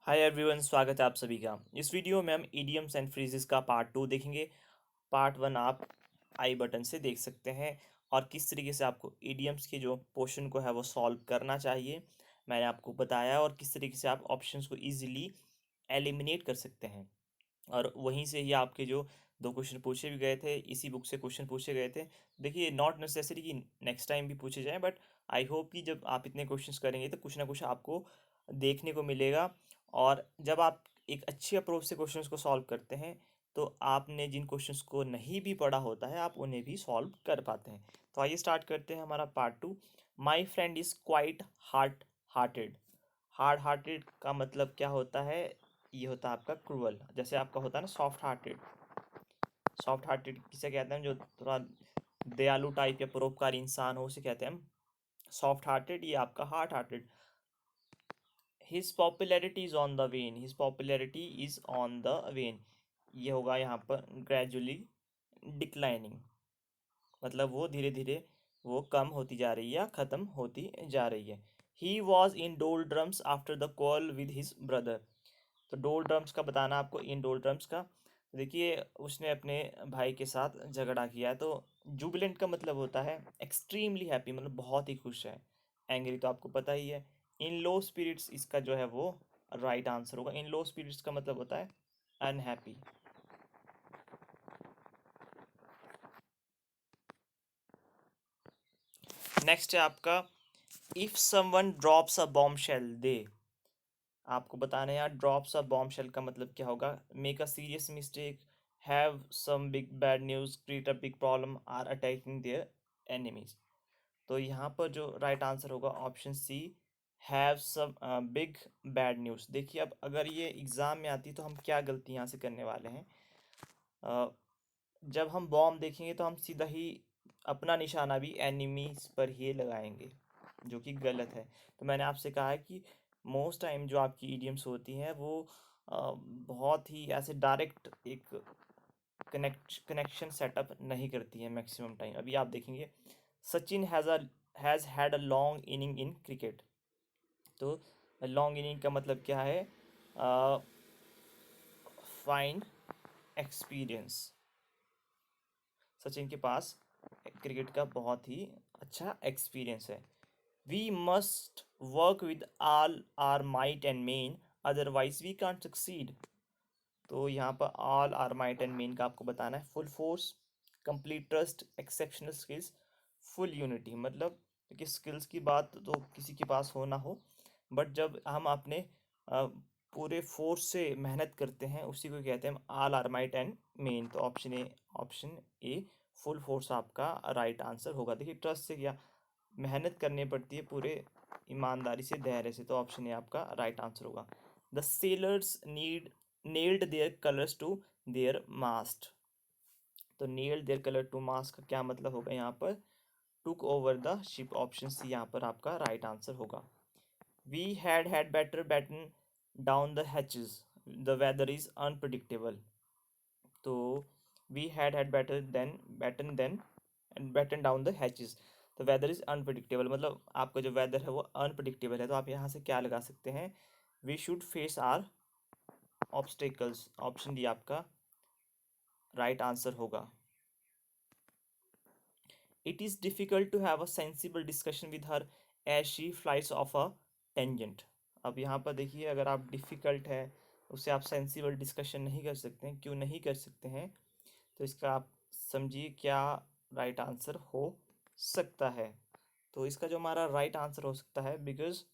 Hi everyone, स्वागत है आप सभी का। इस वीडियो में हम इडियम्स एंड फ्रेजेस का पार्ट 2 देखेंगे। पार्ट 1 आप आई बटन से देख सकते हैं और किस तरीके से आपको इडियम्स के जो पोर्शन को है वो सॉल्व करना चाहिए मैंने आपको बताया, और किस तरीके से आप ऑप्शंस को इजीली एलिमिनेट कर सकते हैं। और वहीं से ही आपके जो दो क्वेश्चन पूछे भी गए थे, इसी बुक से क्वेश्चन पूछे गए थे। देखिए, नॉट नेसेसरी कि नेक्स्ट टाइम भी पूछे जाएं, बट आई होप कि जब आप इतने क्वेश्चंस करेंगे तो कुछ ना कुछ आपको देखने को मिलेगा। और जब आप एक अच्छी अप्रोच से क्वेश्चंस को सॉल्व करते हैं तो आपने जिन क्वेश्चंस को नहीं भी पढ़ा होता है आप उन्हें भी सॉल्व कर पाते हैं। तो आइए स्टार्ट करते हैं हमारा part 2। My friend is quite hearted. Hard hearted का मतलब क्या होता है? ये होता है आपका क्रूअल। जैसे आपका होता है ना सॉफ्ट हार्टेड। सॉफ्ट हार्टेड किसे कहते हैं? जो थोड़ा दयालु टाइप या परोपकारी इंसान हो उसे कहते हैं हम सॉफ्ट हार्टेड। ये आपका hard hearted. His popularity is on the when. His popularity is on the when, ये होगा यहाँ पर ग्रेजुअली डिक्लाइनिंग, मतलब वो धीरे धीरे वो कम होती जा रही है या ख़त्म होती जा रही है। ही वॉज इन डोल drums after the call with his brother. तो डोल ड्रम्स का बताना आपको, इन डोल ड्रम्स का। तो देखिए, उसने अपने भाई के साथ झगड़ा किया है। तो जुबिलेंट का मतलब होता है एक्सट्रीमली हैप्पी, मतलब बहुत ही खुश है। एंग्री तो आपको पता ही है। इन लो स्पिरिट्स इसका जो है वो राइट आंसर होगा। इन लो स्पिरिट्स का मतलब होता है अनहैप्पी। नेक्स्ट है आपका, if someone drops a bomb shell दे। आपको बताना है यार, ड्रॉप्स अ बॉम्ब शेल का मतलब क्या होगा? Make a serious mistake, have some big bad news, create a big problem, are attacking their enemies. तो यहाँ पर जो राइट आंसर होगा option C, have some big bad news. देखिए, अब अगर ये एग्ज़ाम में आती तो हम क्या गलती यहाँ से करने वाले हैं। अ, जब हम बॉम्ब देखेंगे तो हम सीधा ही अपना निशाना भी एनिमीज पर ही लगाएंगे, जो कि गलत है। तो मैंने आपसे कहा है कि मोस्ट टाइम जो आपकी ईडियम्स होती हैं वो बहुत ही ऐसे डायरेक्ट एक कनेक्शन सेटअप नहीं करती है मैक्सिमम टाइम। अभी आप देखेंगे, Sachin has had a long inning in cricket. तो लॉन्ग इनिंग का मतलब क्या है? Fine experience. सचिन के पास क्रिकेट का बहुत ही अच्छा एक्सपीरियंस है। We must work with all our might and main, otherwise we can't succeed. तो यहाँ पर all our might and main का आपको बताना है full force, complete trust, exceptional skills, full unity. मतलब कि स्किल्स की बात तो किसी के पास हो ना हो, बट जब हम अपने पूरे फोर्स से मेहनत करते हैं उसी को कहते हैं all our might and main. तो ऑप्शन ए फुल फोर्स आपका राइट आंसर होगा। देखिए, ट्रस्ट से क्या मेहनत करनी पड़ती है, पूरे ईमानदारी से, धैर्य से। तो ऑप्शन ए आपका राइट आंसर होगा। The sailors need nailed their colours to their mast. तो nailed their colour to mast का क्या मतलब होगा यहाँ पर? Took over the ship. Option C यहाँ पर आपका राइट आंसर होगा। We had better batten down the hatches, the weather is unpredictable. तो we had better then batten then and batten down the hatches, the weather is unpredictable. मतलब आपका जो weather है वो अनप्रडिक्टेबल है। तो आप यहाँ से क्या लगा सकते हैं? We should face our obstacles. Option D आपका राइट आंसर होगा। It is difficult to have a sensible discussion with her as she flights off a tangent. अब यहाँ पर देखिए, अगर आप डिफ़िकल्ट है उससे आप सेंसिबल डिस्कशन नहीं कर सकते हैं। क्यों नहीं कर सकते हैं? तो इसका आप समझिए क्या राइट आंसर हो सकता है। तो इसका जो हमारा राइट आंसर हो सकता है, बिकॉज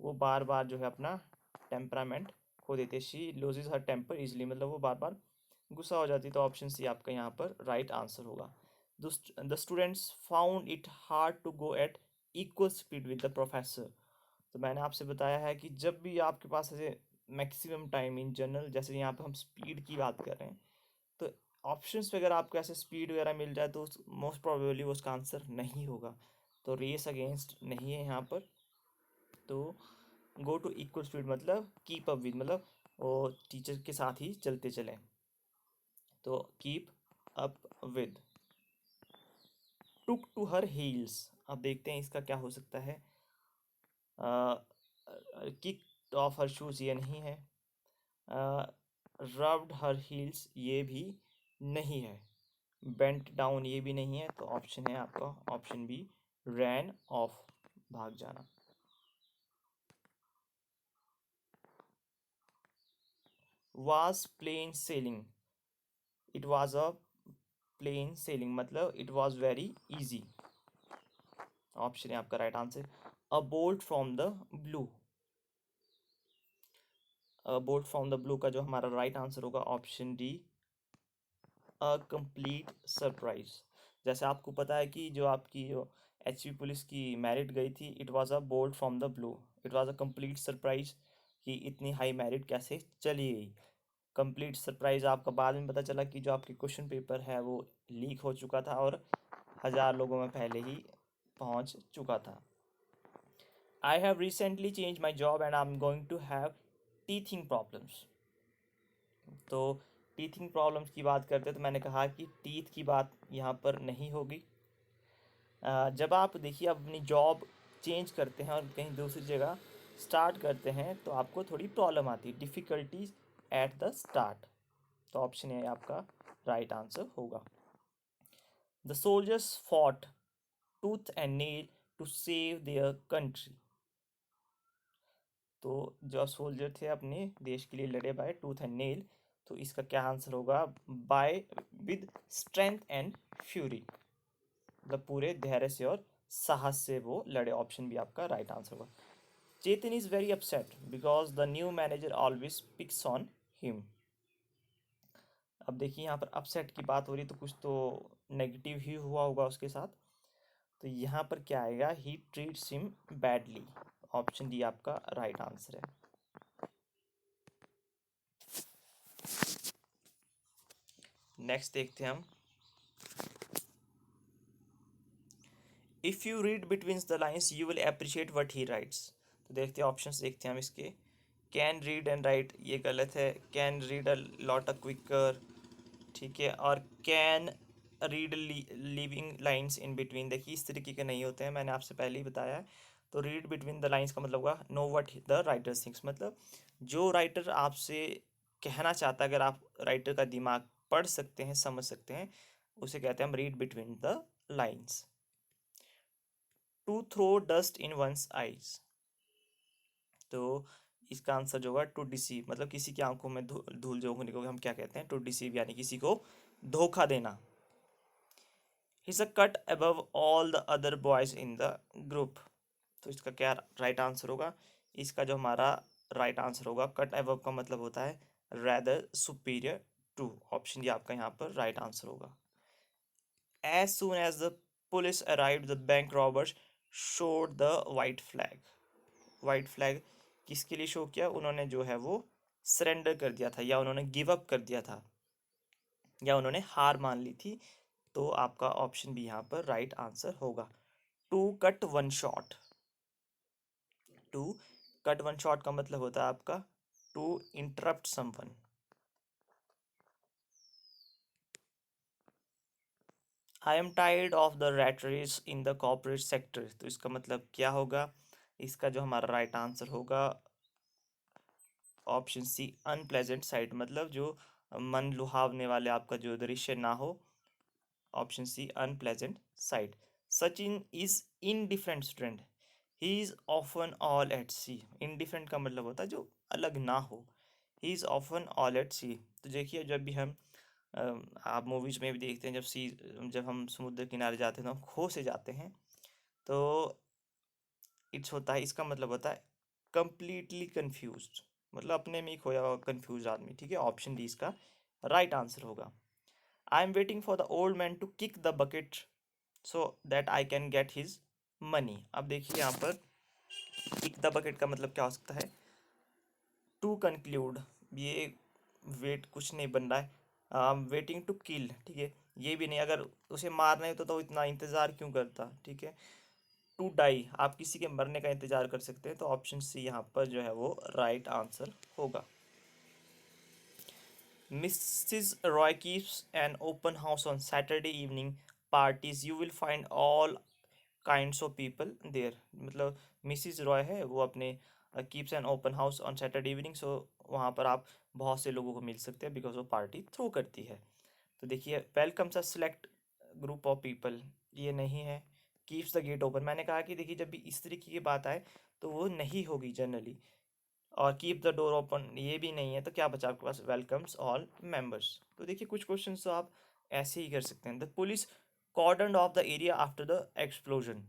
वो बार बार जो है अपना टेम्परामेंट खो देते। She loses her temper easily, मतलब वो बार बार गुस्सा हो जाती। तो ऑप्शन सी आपका यहाँ पर राइट आंसर होगा। The students found it hard to go at equal speed with the professor. तो मैंने आपसे बताया है कि जब भी आपके पास ऐसे मैक्सिमम टाइम इन जनरल, जैसे यहाँ पे हम स्पीड की बात कर रहे हैं, तो ऑप्शंस पे अगर आपको ऐसे स्पीड वगैरह मिल जाए तो मोस्ट प्रोबेबली वो उसका आंसर नहीं होगा। तो रेस अगेंस्ट नहीं है यहाँ पर। तो गो टू इक्वल स्पीड मतलब कीप अप विद, मतलब वो टीचर के साथ ही चलते चलें। तो keep up with. Took to her heels. अब देखते हैं इसका क्या हो सकता है। किक ऑफ हर शूज ये नहीं है। रब्ड हर हील्स ये भी नहीं है। बेंट डाउन ये भी नहीं है। तो ऑप्शन है आपका ऑप्शन बी, रैन ऑफ, भाग जाना। Was plain sailing, it was a plain sailing मतलब it was very easy. Option है आपका right answer. A bolt from the blue, bolt from the blue का जो हमारा राइट आंसर होगा option D, a complete surprise. जैसे आपको पता है कि जो आपकी जो एचपी पुलिस की मेरिट गई थी, it was a bolt from the blue, it was a complete surprise कि इतनी हाई मेरिट कैसे चली गई। कंप्लीट सरप्राइज आपका बाद में पता चला कि जो आपके क्वेश्चन पेपर है वो लीक हो चुका था और 1000 लोगों में पहले ही पहुंच चुका था। I have recently change my job and I am going to have teething problems. तो टीथिंग प्रॉब्लम्स की बात करते हैं तो मैंने कहा कि टीथ की बात यहाँ पर नहीं होगी। जब आप देखिए अपनी जॉब चेंज करते हैं और कहीं दूसरी जगह स्टार्ट करते हैं तो आपको थोड़ी प्रॉब्लम आती है, डिफ़िकल्टीज एट द स्टार्ट। तो ऑप्शन ए आपका राइट आंसर होगा। The soldiers fought tooth and nail to save their country. तो जो सोल्जर थे अपने देश के लिए लड़े बाय टूथ एंड नेल, तो इसका क्या आंसर होगा, by with strength and fury, मतलब पूरे धैर्य से और साहस से वो लड़े। ऑप्शन भी आपका राइट आंसर होगा। Chetan is very upset because the new manager always picks on him. अब देखिए यहाँ पर अपसेट की बात हो रही तो कुछ तो नेगेटिव ही हुआ होगा उसके साथ। तो यहाँ पर क्या आएगा, ही treats him badly. Option D आपका राइट आंसर है। नेक्स्ट देखते हैं हम, if you read between the lines you will appreciate what he rights. तो देखते हैं ऑप्शंस, देखते हैं हम इसके। कैन रीड एंड राइट ये गलत है, can read a lot a quicker, ठीक है, और can read living lines in between, देखिए इस तरीके के नहीं होते हैं, मैंने आपसे पहले ही बताया है। तो रीड बिटवीन द लाइन्स का मतलब होगा know what the writer thinks, मतलब जो राइटर आपसे कहना चाहता है, अगर आप राइटर का दिमाग पढ़ सकते हैं, समझ सकते हैं, उसे कहते हैं हम read between the lines. To throw dust in one's eyes, तो इसका आंसर जो होगा टू डिसीव, मतलब किसी की आंखों में धूल झोंकने को हम क्या कहते हैं, टू डिसीव, यानी किसी को धोखा देना। He's a cut above all the other boys in the group। तो इसका क्या राइट आंसर होगा, इसका जो हमारा राइट आंसर होगा, कट अबव का मतलब होता है rather सुपीरियर टू। ऑप्शन ये आपका यहाँ पर राइट आंसर होगा। As soon as the police arrived, the bank robbers showed the white flag। White flag किसके लिए शो किया, उन्होंने जो है वो सरेंडर कर दिया था, या उन्होंने गिव अप कर दिया था, या उन्होंने हार मान ली थी। तो आपका ऑप्शन भी यहाँ पर राइट आंसर होगा। To cut one short, to cut one short का मतलब होता है आपका to interrupt someone. I am tired of the rat race in the corporate sector, तो इसका मतलब क्या होगा, इसका जो हमारा राइट आंसर होगा ऑप्शन सी, अनप्लेजेंट साइट, मतलब जो मन लुभावने वाले आपका जो दृश्य ना हो। Option C, unpleasant sight. Sachin is indifferent student, he is often all at sea. Indifferent का मतलब होता है जो अलग ना हो, he is often all at sea. तो देखिए जब भी हम आप मूवीज में भी देखते हैं, जब हम समुद्र किनारे जाते हैं तो हम खो से जाते हैं, तो इट्स होता है, इसका मतलब होता है कंप्लीटली कंफ्यूज्ड, मतलब अपने में ही खोया हुआ कंफ्यूज आदमी, ठीक है। ऑप्शन डी इसका राइट आंसर होगा। I am waiting for the old man to kick the bucket so that I can get his money. अब देखिए यहाँ पर किक द बकेट का मतलब क्या हो सकता है, टू कंक्लूड, ये वेट कुछ नहीं बन रहा है, वेटिंग टू किल, ठीक है, ये भी नहीं, अगर उसे मारना है तो इतना इंतज़ार क्यों करता, ठीक है। टू डाई, आप किसी के मरने का इंतजार कर सकते हैं, तो ऑप्शन सी यहाँ पर जो है वो राइट आंसर होगा। Mrs Roy keeps an open house on Saturday evening parties, you will find all kinds of people there, मतलब मिसिज रॉय है वो अपने keeps an open house on Saturday evening, so वहाँ पर आप बहुत से लोगों को मिल सकते हैं बिकॉज वो पार्टी थ्रो करती है। तो देखिए welcomes a select group of people, ये नहीं है। कीप्स द गेट ओपन, मैंने कहा कि देखिए जब भी इस तरीके की बात आए तो वो नहीं होगी जनरली। और कीप द डोर ओपन, ये भी नहीं है। तो क्या बचा आपके पास, वेलकम्स ऑल मेंबर्स। तो देखिए कुछ क्वेश्चन तो आप ऐसे ही कर सकते हैं। The police cordon off the area after the explosion,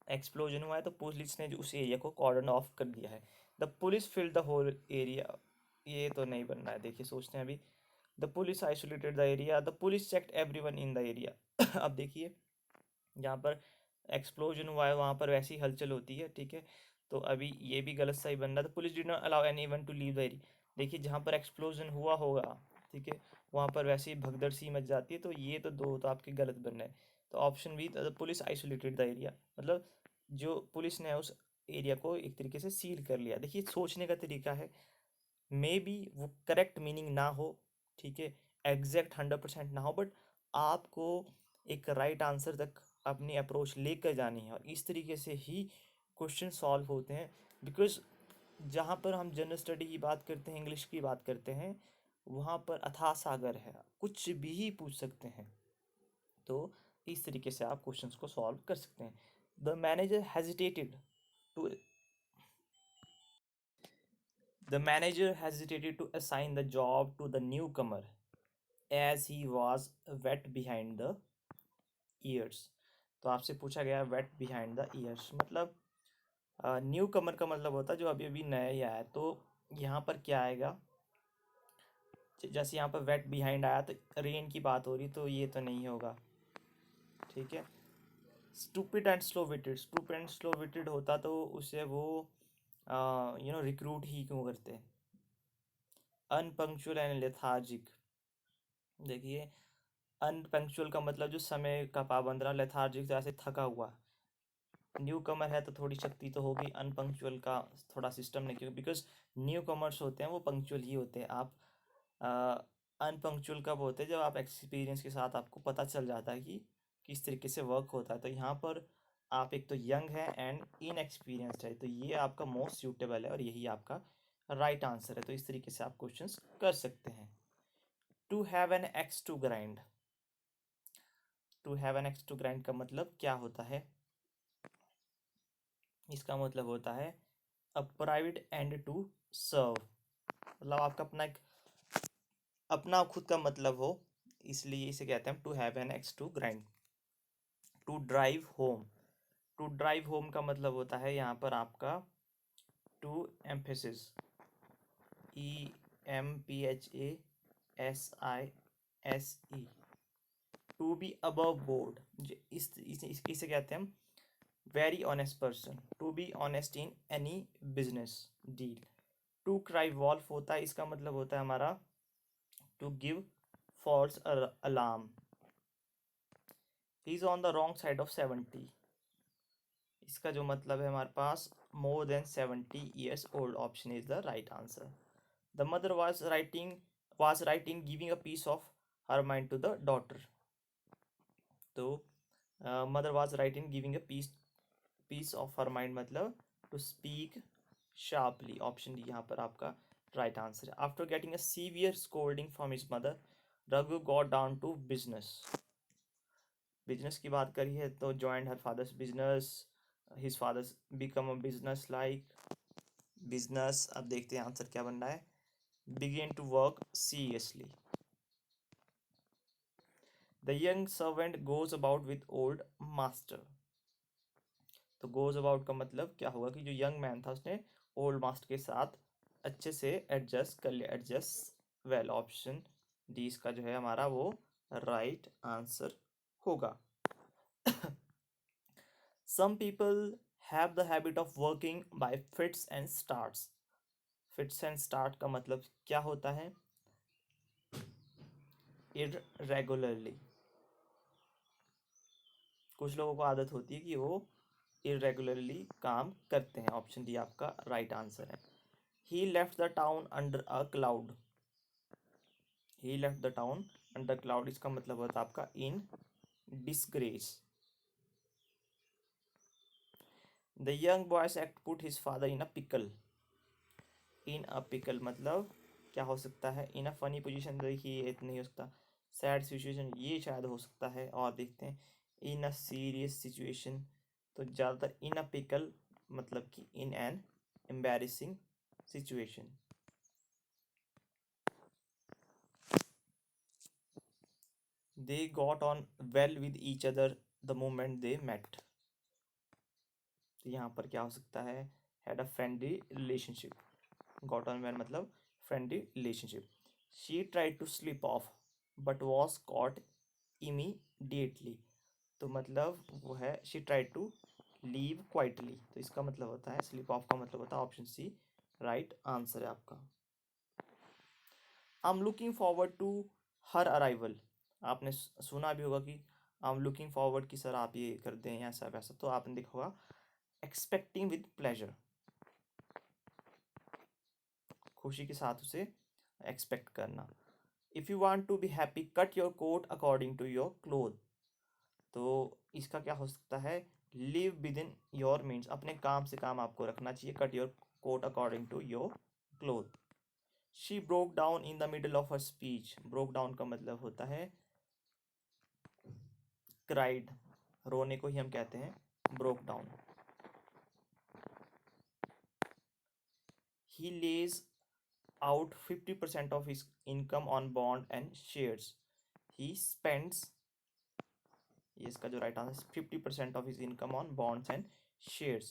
explosion हुआ है तो पुलिस ने जो उस एरिया को कॉर्डन ऑफ कर दिया है। The police filled the whole area, ये तो नहीं बन रहा है। देखिए सोचते हैं अभी। The police isolated the area, the police checked everyone in the area. अब देखिए जहाँ पर एक्सप्लोजन हुआ है वहाँ पर वैसी हलचल होती है, ठीक है। तो अभी ये भी गलत सही बन रहा है। तो police did not allow any one two leave the area, देखिए जहाँ पर एक्सप्लोजन हुआ होगा, ठीक है, वहाँ पर वैसे ही भगदड़ सी मच जाती है। तो ये तो दो तो आपके गलत बन रहे हैं। तो option B, the police isolated the area, मतलब जो पुलिस ने उस एरिया को एक तरीके से सील कर लिया। देखिए सोचने का तरीका है, मे बी वो करेक्ट मीनिंग ना हो, ठीक है, एग्जैक्ट 100% ना हो, बट आपको एक राइट आंसर तक अपनी अप्रोच लेकर जानी है। और इस तरीके से ही क्वेश्चन सॉल्व होते हैं। बिकॉज जहाँ पर हम जनरल स्टडी की बात करते हैं, इंग्लिश की बात करते हैं, वहाँ पर अथाह सागर है, कुछ भी पूछ सकते हैं। तो इस तरीके से आप क्वेश्चंस को सॉल्व कर सकते हैं। The manager hesitated to The manager hesitated to assign the job to the newcomer as he was wet behind the ears. तो आपसे पूछा गया wet behind the ears, मतलब न्यू कमर का मतलब होता है जो अभी अभी नया ही आया है। तो यहाँ पर क्या आएगा, जैसे यहाँ पर वेट बिहाइंड आया तो रेन की बात हो रही, तो ये तो नहीं होगा, ठीक है। Stupid and slow witted, stupid and slow witted होता तो उसे वो रिक्रूट ही क्यों करते। अनपंक्चुअल एंड लेथार्जिक, देखिए अनपंक्चुअल का मतलब जो समय का पाबंद रहा, लेथार्जिक तरह से थका हुआ। न्यू कमर है तो थोड़ी शक्ति तो होगी, अनपंक्चुअल का थोड़ा सिस्टम नहीं, क्योंकि बिकॉज न्यू कमर्स होते हैं वो पंक्चुअल ही होते हैं। आप अनपंक्चुअल कब होते हैं, जब आप एक्सपीरियंस के साथ आपको पता चल जाता है कि किस तरीके से वर्क होता है। तो यहाँ पर आप एक तो यंग है एंड इनएक्सपीरियंस्ड है, तो ये आपका मोस्ट सूटेबल है और यही आपका राइट आंसर है। तो इस तरीके से आप क्वेश्चंस कर सकते हैं। To have an axe to grind, to have an axe to grind का मतलब क्या होता है, इसका मतलब होता है a private end to serve, मतलब आपका अपना एक अपना खुद का मतलब हो, इसलिए इसे कहते हैं to have an axe to grind. To drive home, to drive home का मतलब होता है यहाँ पर आपका to emphasis, EMPHASISE, to be above board, इसे कहते हैं हम very honest person, to be honest in any business deal. To cry wolf होता है, इसका मतलब होता है हमारा to give false alarm. He is on the wrong side of 70, इसका जो मतलब है हमारे पास more than 70 years old, option is the right answer. The mother was writing giving a piece of her mind to the daughter, तो mother was writing giving a piece of her mind मतलब to speak sharply, option D यहाँ पर आपका right answer है। After getting a severe scolding from his mother, Raghu got down to business, business की बात करी है तो joined her father's business, his father's become a business like business. अब देखते हैं आंसर क्या बन रहा है, begin to work seriously. The young servant goes about with old master, तो गोज अबाउट का मतलब क्या होगा कि जो यंग मैन था उसने ओल्ड मास्टर के साथ अच्छे से एडजस्ट कर लिया, एडजस्ट वेल, ऑप्शन डी इसका जो है हमारा वो राइट आंसर होगा। Some people have the habit of working by fits and starts, fits and start का मतलब क्या होता है, इररेगुलरली, कुछ लोगों को आदत होती है कि वो इरेगुलरली काम करते हैं, ऑप्शन डी आपका राइट आंसर है। He left the town under a cloud, he left the town under cloud, इसका मतलब होता है आपका in disgrace. The young boys act put his father in a pickle. In a pickle मतलब क्या हो सकता है? इन अ फनी पोजीशन, देखिए ये नहीं हो सकता। सैड सिचुएशन ये शायद हो सकता है। और देखते हैं इन अ सीरियस सिचुएशन, तो ज़्यादातर इन अ पिकल मतलब कि in an embarrassing situation. They got on well with each other the moment they met. तो यहाँ पर क्या हो सकता है? Had a friendly relationship. Got on well मतलब friendly relationship. She tried to slip off but was caught immediately. तो मतलब वो है she tried to leave quietly. तो इसका मतलब होता है, स्लिप ऑफ का मतलब होता है ऑप्शन सी राइट आंसर है आपका। I am looking forward to her arrival. आपने सुना भी होगा कि आई एम लुकिंग फॉरवर्ड की सर आप ये कर दें ऐसा वैसा, तो आपने देखा होगा एक्सपेक्टिंग विद प्लेजर, खुशी के साथ उसे एक्सपेक्ट करना। If you want to be happy cut your coat according to your cloth. तो इसका क्या हो सकता है? Live within your means, अपने काम से काम आपको रखना चाहिए। Cut your coat according to your cloth. She broke down in the middle of her speech. Broke down का मतलब होता है क्राइड, रोने को ही हम कहते हैं broke down. He lays out 50% of his income on bond and shares. He spends, ये इसका जो right answer, 50% of his income on bonds and shares.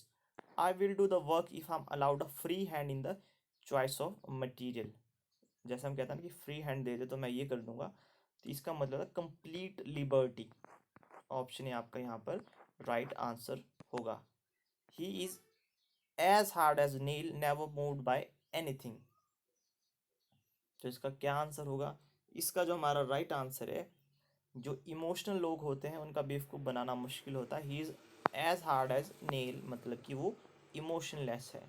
I will do the work if I'm allowed a free hand in the choice of material. जैसे हम कहते हैं ना कि free hand दे दे तो मैं ये कर दूंगा, तो इसका मतलब है कंप्लीट लिबर्टी। ऑप्शन है आपका यहाँ पर राइट आंसर होगा। He is as hard as nail never moved by anything. तो इसका क्या आंसर होगा? इसका जो हमारा राइट आंसर है, जो इमोशनल लोग होते हैं उनका बेवकूफ़ बनाना मुश्किल होता है। He is as hard as nail मतलब कि वो इमोशनलेस है।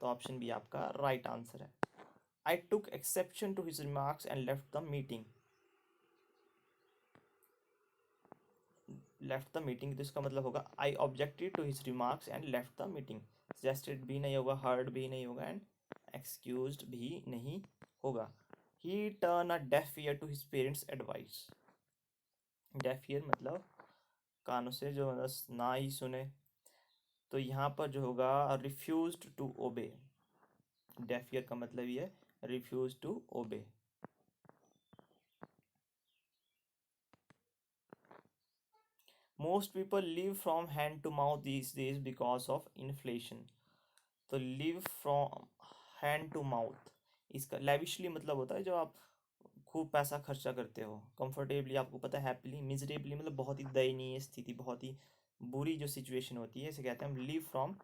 तो ऑप्शन बी आपका राइट आंसर है। I took exception to his remarks and left the meeting. Left the meeting, तो इसका मतलब होगा I objected to his remarks and left the meeting. Suggested भी नहीं होगा, हर्ड भी नहीं होगा एंड एक्सक्यूज्ड भी नहीं होगा। He turn a deaf ear to his parents advice. Deaf ear मतलब कानों से जो बस ना ही सुने, तो यहाँ पर जो होगा refuse to obey. Deaf ear का मतलब ये है refuse to obey. Most people live from hand to mouth these days because of inflation. तो live from hand to mouth, इसका लेविशली मतलब होता है जो आप खूब पैसा खर्चा करते हो। कंफर्टेबली आपको पता है, हैप्पीली, मिजरेबली मतलब बहुत ही दयनीय स्थिति, बहुत ही बुरी जो सिचुएशन होती है, इसे कहते हैं हम live from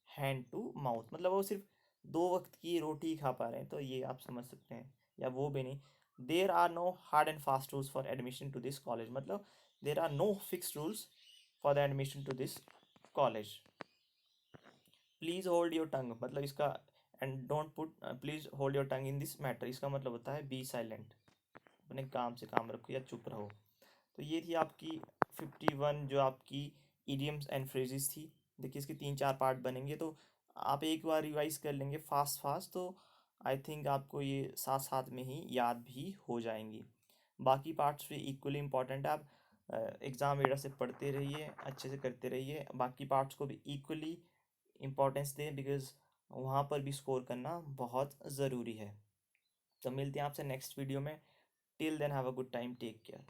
hand to mouth. मतलब वो सिर्फ 2 वक्त की रोटी ही खा पा रहे हैं, तो ये आप समझ सकते हैं। या वो भी नहीं। There are no hard and fast rules for admission to this college मतलब there are no fix rules for the admission to this college. Please hold your tongue मतलब इसका, and don't put please hold your tongue in this matter, इसका मतलब होता है B silent, अपने काम से काम रखो या चुप रहो। तो ये थी आपकी 51 जो आपकी इडियम्स एंड फ्रेजेस थी। देखिए इसके 3-4 पार्ट बनेंगे, तो आप एक बार रिवाइज कर लेंगे फास्ट फास्ट, तो आई थिंक आपको ये साथ साथ में ही याद भी हो जाएंगी। बाकी पार्ट्स भी इक्वली इंपॉर्टेंट है। आप एग्ज़ाम वगैरह से पढ़ते रहिए, अच्छे से करते रहिए, बाकी पार्ट्स को भी इक्वली इम्पोर्टेंस दें, बिकॉज़ वहाँ पर भी स्कोर करना बहुत ज़रूरी है। तो मिलते हैं आपसे नेक्स्ट वीडियो में। Till then have a good time, take care.